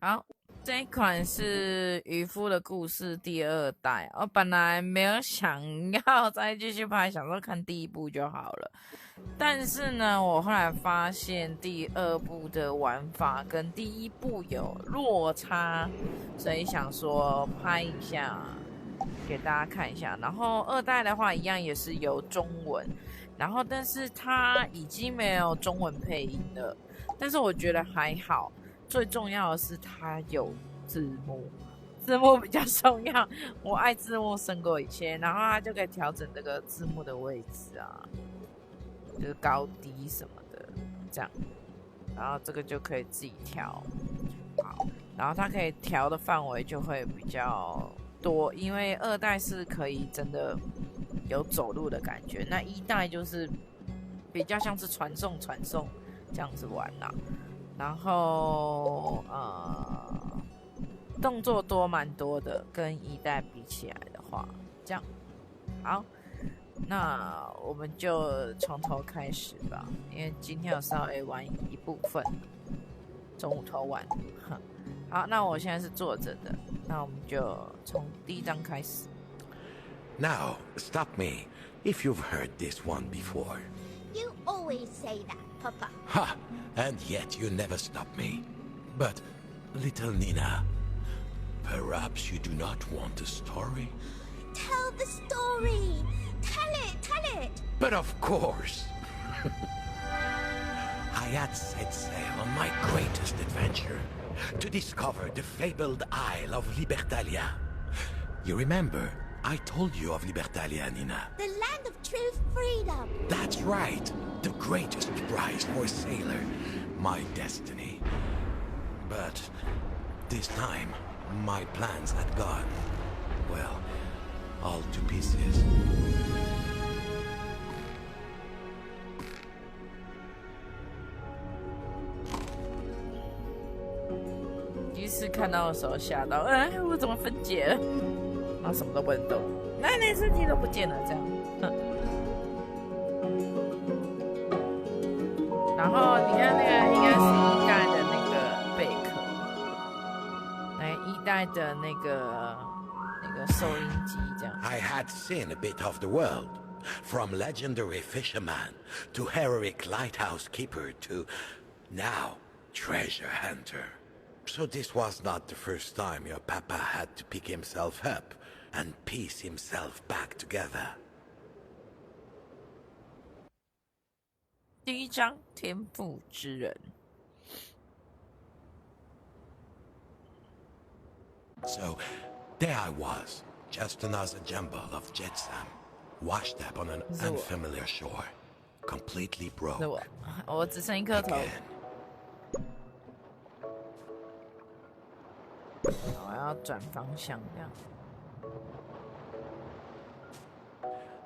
好，这一款是渔夫的故事第2代。我本来没有想要再继续拍，想说看第1部就好了。但是呢，我后来发现第2部的玩法跟第1部有落差，所以想说拍一下给大家看一下。然后2代的话，一样也是有中文，然后但是它已经没有中文配音了。但是我觉得还好，最重要的是它有字幕，字幕比较重要。我爱字幕胜过一切，然后它就可以调整这个字幕的位置啊。就是高低什么的，这样，然后这个就可以自己调，好，然后它可以调的范围就会比较多，因为2代是可以真的有走路的感觉，那1代就是比较像是传送这样子玩啦，然后动作蛮多的，跟1代比起来的话，这样，好。那我们就从头开始吧，因为今天有稍微玩一部分，中午头玩。好，那我现在是坐着的，那我们就从第1章开始。Now, stop me if you've heard this one before. You always say that, Papa. Ha! And yet you never stop me. But, little Nina, perhaps you do not want a story? Tell the story. Tell it. But of course. I had set sail on my greatest adventure to discover the fabled Isle of Libertalia. You remember, I told you of Libertalia, Nina. The land of true freedom. That's right. The greatest prize for a sailor. My destiny. But this time, my plans had gone, well, all to pieces. 第一次看到的时候吓到，我怎么分解了？然后什么都不能动，连身体都不见了，这样。然后你看那个应该是1代的那个贝壳，1代的那个收音机这样。I had seen a bit of the world, from legendary fisherman to heroic lighthouse keeper to now treasure hunter. So this was not the first time your papa had to pick himself up and piece himself back together. 第1章天赋之人。So there I was, just another jumble of jetsam, washed up on an unfamiliar shore, completely broke. 是我只剩1颗头。我要转方向这样。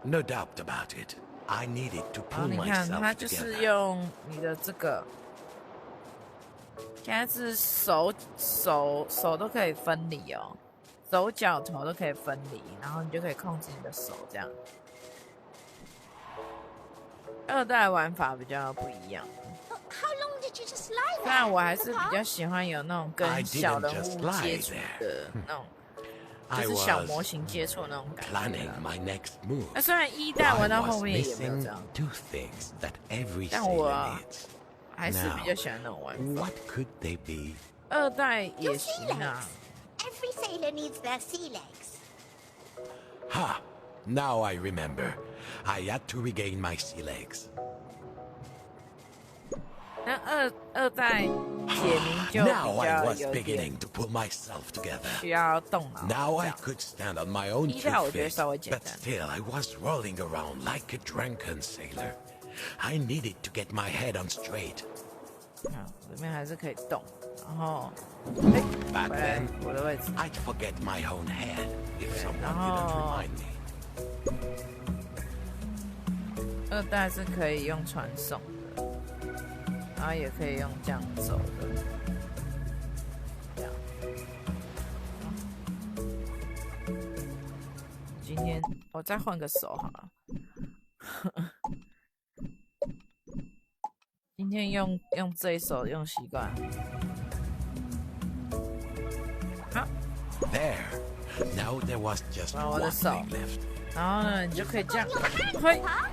No doubt about it. I needed to 然后 pull 你看， myself 它就是 together. 用你的这个，现在是手都可以分离哦，手脚头都可以分离，然后你就可以控制你的手这样。2代玩法比较不一样。How long did you just lie there? 但我还是比较喜欢有那种跟小人物接触的那种，就是小模型接触的那种感觉。Planning my next move. 那虽然1代玩到后面也没有 missing 这样， two things that every 但 sailor 我 needs. 还是比较喜欢那种玩法。 What could they be? 2代也 Your sea 行啊 legs.。Every sailor needs their sea legs. Ha! Now I remember. I had to regain my sea legs. 那二代解谜就 Now 比 I 较 was 有点 beginning to pull myself together. 需要动脑。 Now 这 I 样 could stand on my own 1 two 代我觉得 feet, 稍微简 but 单。 still I was rolling around like a drunken sailor. I needed to get my head on straight. 里面还是可以动，然后 Back 回来 then, 我的位置。 I'd forget my own head if someone Oh. didn't remind me. 2代是可以用传送的，然后也可以用这样走的，这样。今天我再换个手好了。今天用这一手用习惯。好， There. Now there was just 抓我的 one 手， thing left. 然后呢，你就可以这样， Your hand, 嘿， Papa.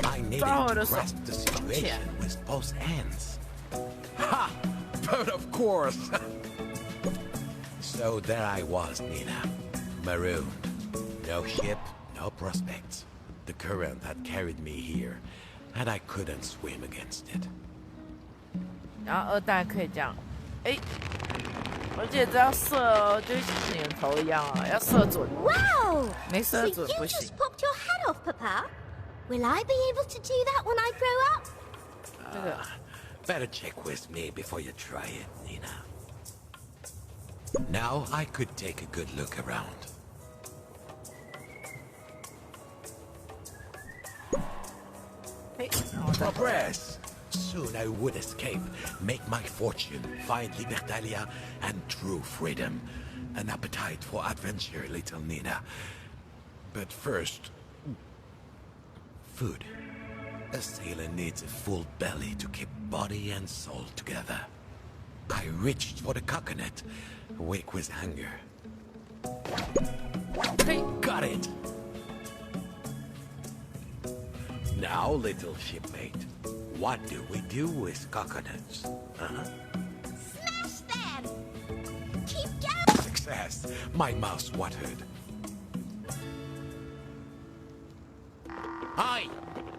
I needed Oh, to that's grasp the situation with both hands. Ha! But of course. So there I was, Nina. Marooned. No ship, no prospects. The current had carried me here, and I couldn't swim against it. 然后二代可以这样，哎，而且这要射哦，就像你的头一样啊，要射准， Wow! 没 So 射 you 准不行 just。popped your head off, Papa. Will I be able to do that when I grow up? 这个 Better check with me before you try it, Nina. Now I could take a good look around. 嘿，然后再 Progress! Soon I would escape, make my fortune, find Libertalia, and true freedom. An appetite for adventure, little Nina. But first... food. A sailor needs a full belly to keep body and soul together. I reached for the coconut, awake with hunger. 嘿， Got it! Now, little shipmate, what do we do with coconuts? Huh? Smash them! Keep going! Success! My mouth watered. Oi!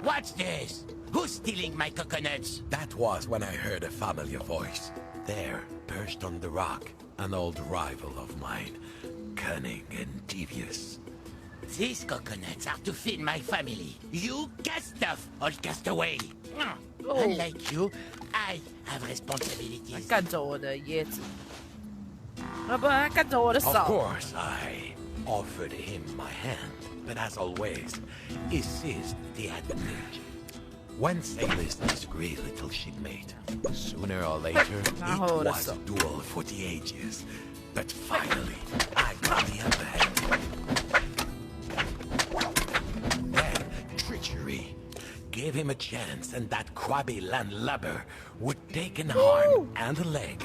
What's this? Who's stealing my coconuts? That was when I heard a familiar voice. There, perched on the rock, an old rival of mine. Cunning and devious. These coconuts are to feed my family. You cast off, old castaway. Unlike you, I have 他 responsibilities. 干走我的椰子，啊不，他干走我的 Of 手。 course, I offered him my hand, but as always, he seized the advantage. When sailors disagree, little shipmate, sooner or later, it was a duel for the ages. But finally, I got the upper hand. Then, treachery. Gave him a chance, and that crabby landlubber would take an arm and a leg.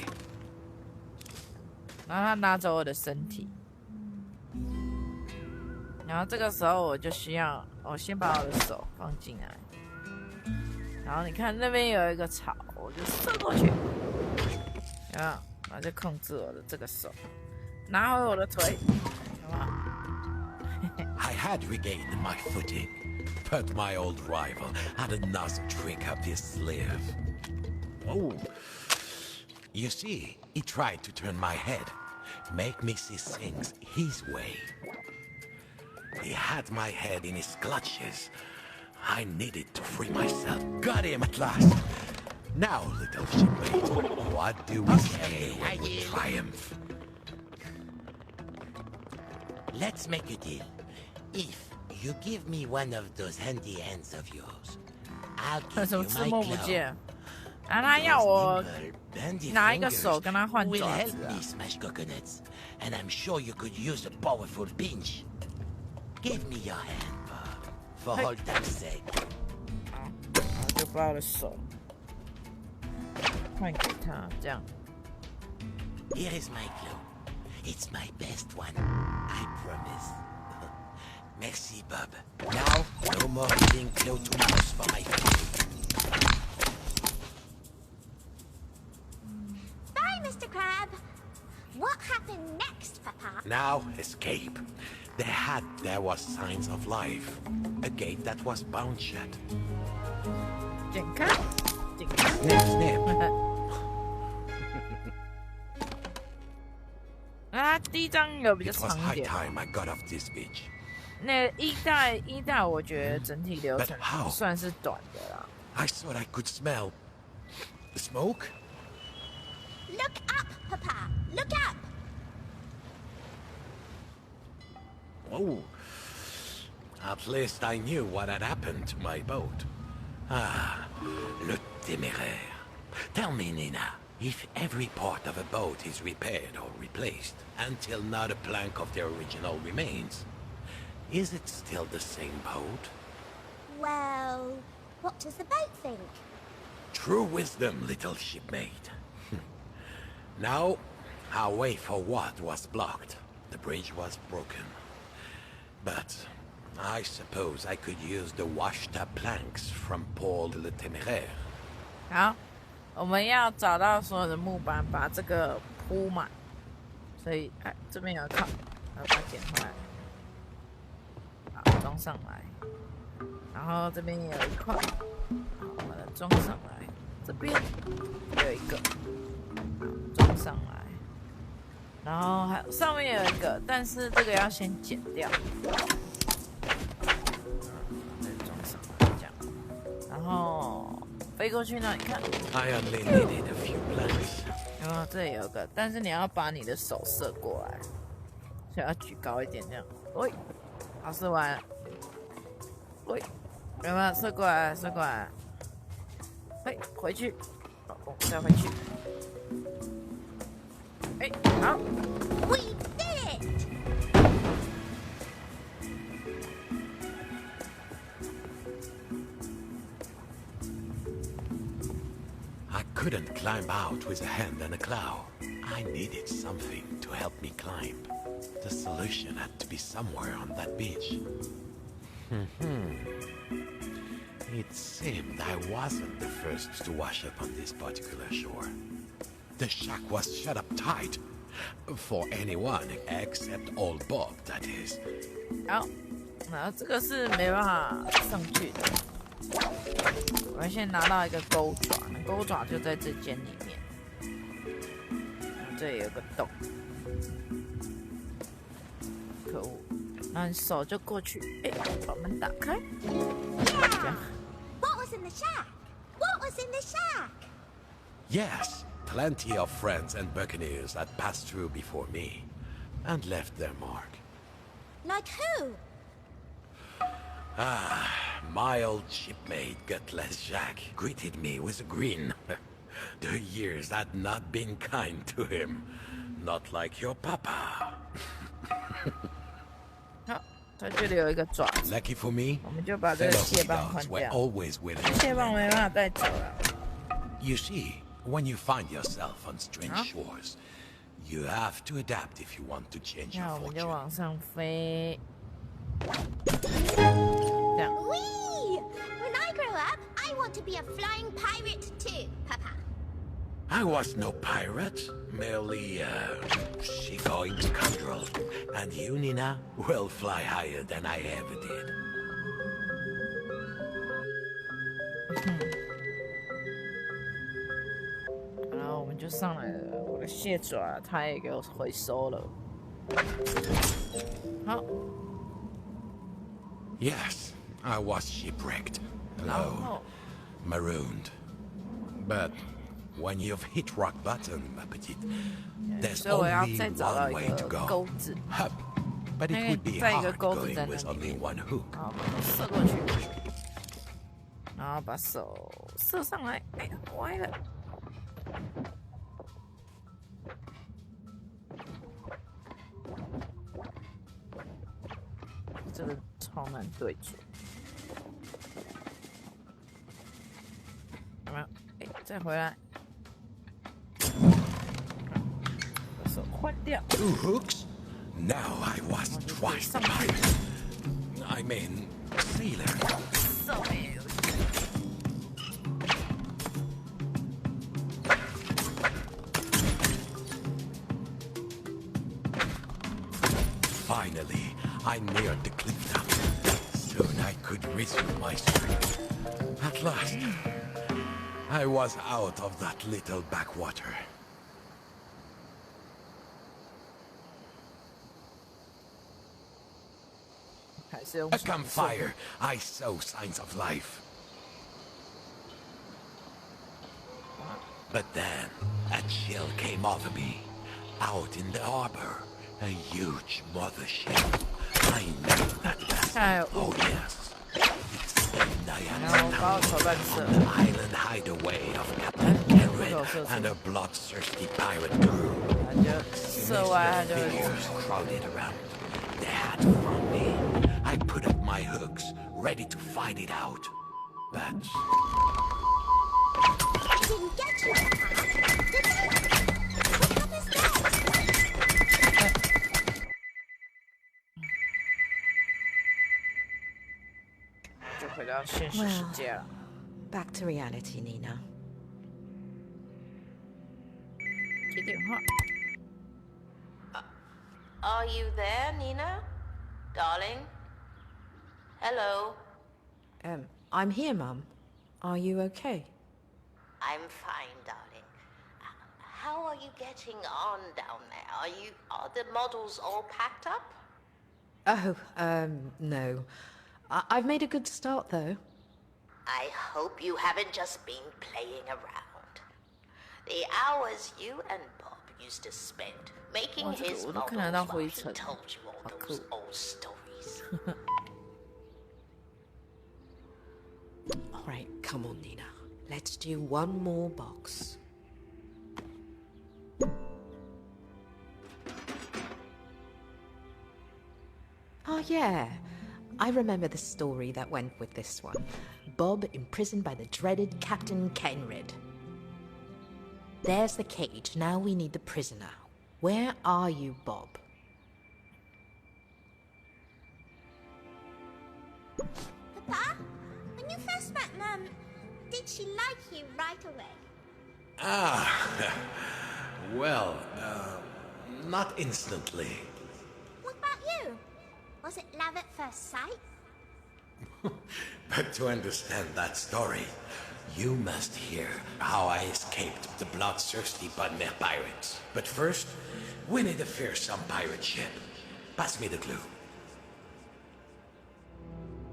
然后他拿走我的身体，然后这个时候我就需要，我先把我的手放进来，然后你看那边有一个草，我就射过去，有没有？然后就控制我的这个手，拿回我的腿，有没有？ I had regained my footing, but my old rival had another trick up his sleeve. Oh. You see, he tried to turn my head, make me see things his way. He had my head in his clutches. I needed to free myself. Got him at last. Now, little shipmate, what do we say when we triumph? Let's make a deal. If you give me one of those handy hands of yours, I'll 为 give 什么 you 字 my 幕不 claw. 见？然后他要我 Nimble, bendy 拿一个 fingers 手跟他换 will 爪 help 子啊 me smash coconuts, and I'm sure you could use a powerful pinch. Give me your hand, Bob, for old time's sake. 然后就把我的手换给他，这样。 Here is my claw. It's my best one, I promise. Merci, Bob. Now, no more giving claw to mouse for my family. Bye, Mr. Crab. What happened next, Papa? Now, escape. There was signs of life. A gate that was bound shut. 剪开，剪开。 Snip, snip. 啊，第一张有比较 It was 长一 high 点。 time I got off this beach. 那一代，我觉得整体流程 But how? 算是短的啦。 I thought I could smell smoke. Look up, Papa. Look up. Oh. At least I knew what had happened to my boat. Ah, le téméraire. Tell me, Nina, if every part of a boat is repaired or replaced until not a plank of the original remains, is it still the same boat? Well, what does the boat think? True wisdom, little shipmate. Now, Our way forward was blocked. The bridge was broken. But I suppose I could use the washed-up planks from Paul le Téméraire. 好，我们要找到所有的木板，把这个铺满。所以，哎，这边有靠，要把它捡回来。好，装上来。然后这边也有一块，好，把它装上来。这边有一个，好，装上来。然后还有上面有一个，但是这个要先剪掉。再装上来这样，然后飞过去那里看。I only needed a few planks. 然后这里有个，但是你要把你的手射过来，所以要举高一点这样。喂，好，射完了。喂，有没有射过来？射过来。喂，回去。哦，再回去。哎，好。We did it! I couldn't climb out with a hand and a claw. I needed something to help me climb. The solution had to be somewhere on that beach. It seemed I wasn't the first to wash up on this particular shore. The shack was shut up tight. For anyone except old Bob, that is. 好，然后这个是没办法上去的。我们先拿到一个钩爪，钩爪就在这间里面。这里有个洞，可恶！那你手就过去，哎，把门打开。Yeah! What was in the shack? What was in the shack? Yes, plenty of friends and buccaneers had passed through before me and left their mark. Like who? My old shipmate, Gutless Jack, greeted me with a grin. The years had not been kind to him. Not like your papa. 好，它这里有一个爪子， Lucky for me, 我们就把这个 fellow 蟹 sea 棒换 dogs were 掉。 always willing. 蟹棒没办法带走了。 You see, when you find yourself on strange shores, you have to adapt if you want to change 那 your 我们就 fortune. 往上飞。这样， Whee! When I grow up, I want to be a flying pirate too, Papa. I was no pirate, merely a seagoing scoundrel. And you, Nina, will fly higher than I ever did. 然后我们就上来了。我的蟹爪它也给我回收了。好， Yes, I was shipwrecked, 然 alone, 后 marooned. But when you've hit rock bottom, ma petite, there's 所以我要 only 再找到 one 一 way to 个 go. 钩子， Up. But it 那个 would be 在一个 hard 钩子 going 在那 with 里 only 面， one hook. 然后把它射过去，然后把手射上来，哎呀，歪了。这个超难对准。有没有？哎，再回来，把手换掉。 Two hooks? Now I was twice the pirate. I mean, sailor. 手没有。 Finally, I neared the cliff top. Soon I could resume my strength. At last, I was out of that little backwater. A campfire, I saw signs of life. But then, a chill came over me. Out in the harbor, a huge mothership. I knew that vessel. Oh yes. It seemed I had on the island hideaway of Captain Henry and a bloodthirsty pirate crew. 他就射完他就 Figures crowded around. They had found me. I put up my hooks, ready to fight it out. But They didn't get you, Papa, did they? What happens next? 回到现实世界了。Back to reality, Nina. 接电话。Are you there, Nina? Darling? Hello? I'm here, Mum. Are you okay? I'm fine, darling. How are you getting on down there? Are the models all packed up? Oh, no. I've made a good start, though. I hope you haven't just been playing around. The hours you and Bob used to spend making his models while he told you all those old stories. All right, come on, Nina. Let's do one more box. Oh, yeah. I remember the story that went with this one. Bob imprisoned by the dreaded Captain Kenred. There's the cage. Now we need the prisoner. Where are you, Bob? Papa, when you first met Mum, did she like you right away? Well, not instantly. What about you? Was it love at first sight? But to understand that story, you must hear how I escaped the bloodthirsty Budmer pirates. But first, we need to fearsome pirate ship. Pass me the glue.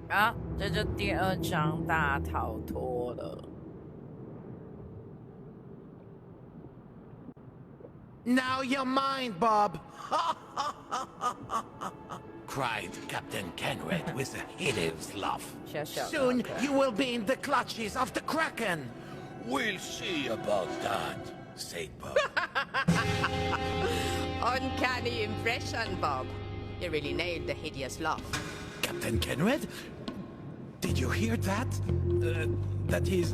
啊，这就第2章大逃脱了。Now you're mine, Bob! Cried Captain Kenred with a hideous laugh. Soon you will be in the clutches of the Kraken. We'll see about that, said Bob. Uncanny impression, Bob. You really nailed the hideous laugh. Captain Kenred? Did you hear that? That is,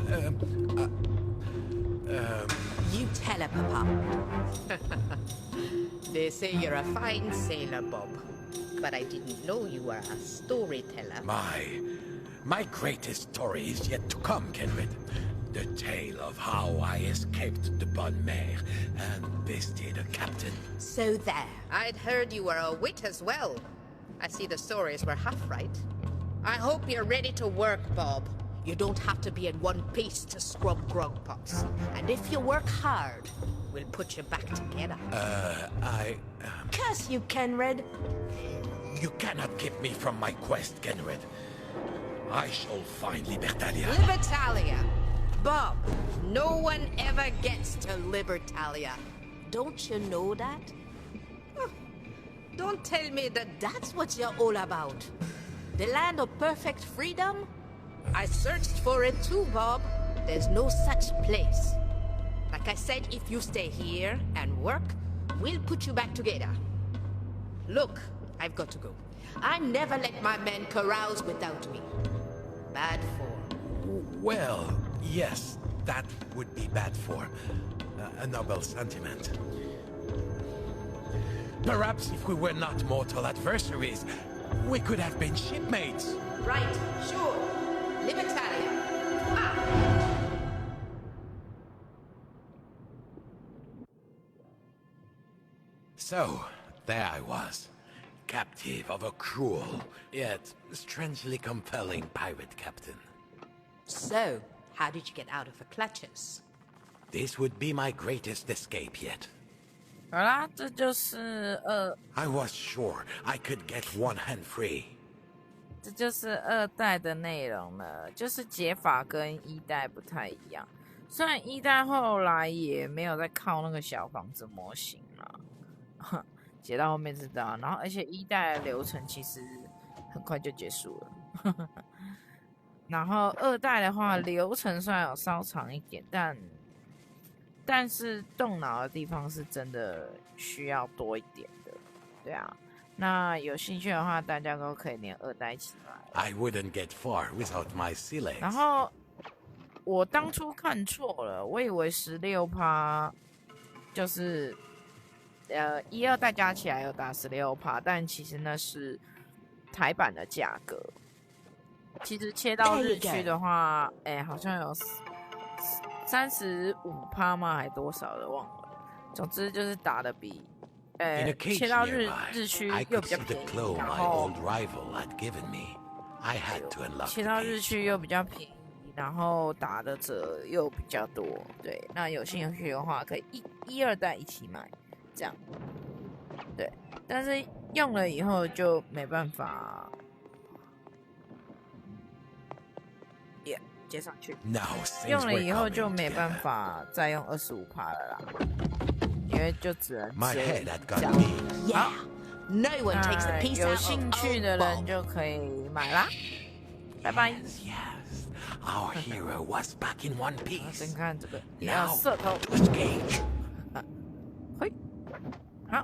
You tell her, Papa. They say you're a fine sailor, Bob. But I didn't know you were a storyteller. My greatest story is yet to come, Kenred. The tale of how I escaped the Bonne-Mer and bested a captain. So there. I'd heard you were a wit as well. I see the stories were half right. I hope you're ready to work, Bob. You don't have to be in one piece to scrub grog pots. And if you work hard, we'll put you back together. Curse you, Kenred. You cannot keep me from my quest, Kenred. I shall find Libertalia. Libertalia? Bob, no one ever gets to Libertalia. Don't you know that? Don't tell me that that's what you're all about. The land of perfect freedom? I searched for it too, Bob. There's no such place. Like I said, if you stay here and work, we'll put you back together. Look, I've got to go. I never let my men carouse without me. Bad form. Well, yes, that would be bad form. A noble sentiment. Perhaps if we were not mortal adversaries, we could have been shipmates. Right, sure. Libertalia. Ah! So, there I was, captive of a cruel, yet strangely compelling pirate captain. So, how did you get out of the clutches? This would be my greatest escape yet. 好啦，这就是I was sure I could get one hand free. 这就是2代的内容了，就是解法跟1代不太一样。虽然1代后来也没有再靠那个小房子模型了，解到后面知道。然后而且1代的流程其实很快就结束了。然后2代的话，流程虽然有稍长一点，但是动脑的地方是真的需要多一点的，对啊。那有兴趣的话，大家都可以连2代一起来。I wouldn't get far without my sea legs. 然后我当初看错了，我以为16%就是1、2代加起来有打16%，但其实那是台版的价格。其实切到日区的话，好像有35%吗？还多少的忘了。总之就是打的比，切到日区又比较便宜，然后切到日区又比较便宜，然后打的折又比较多。对，那有兴趣的话可以一二代一起买，这样。对，但是用了以后就没办法。接上去，用了以后就没办法再用25%了啦，因为就只能这样。好，那有兴趣的人就可以买啦，拜拜。先看这个，也要射头。嘿，好。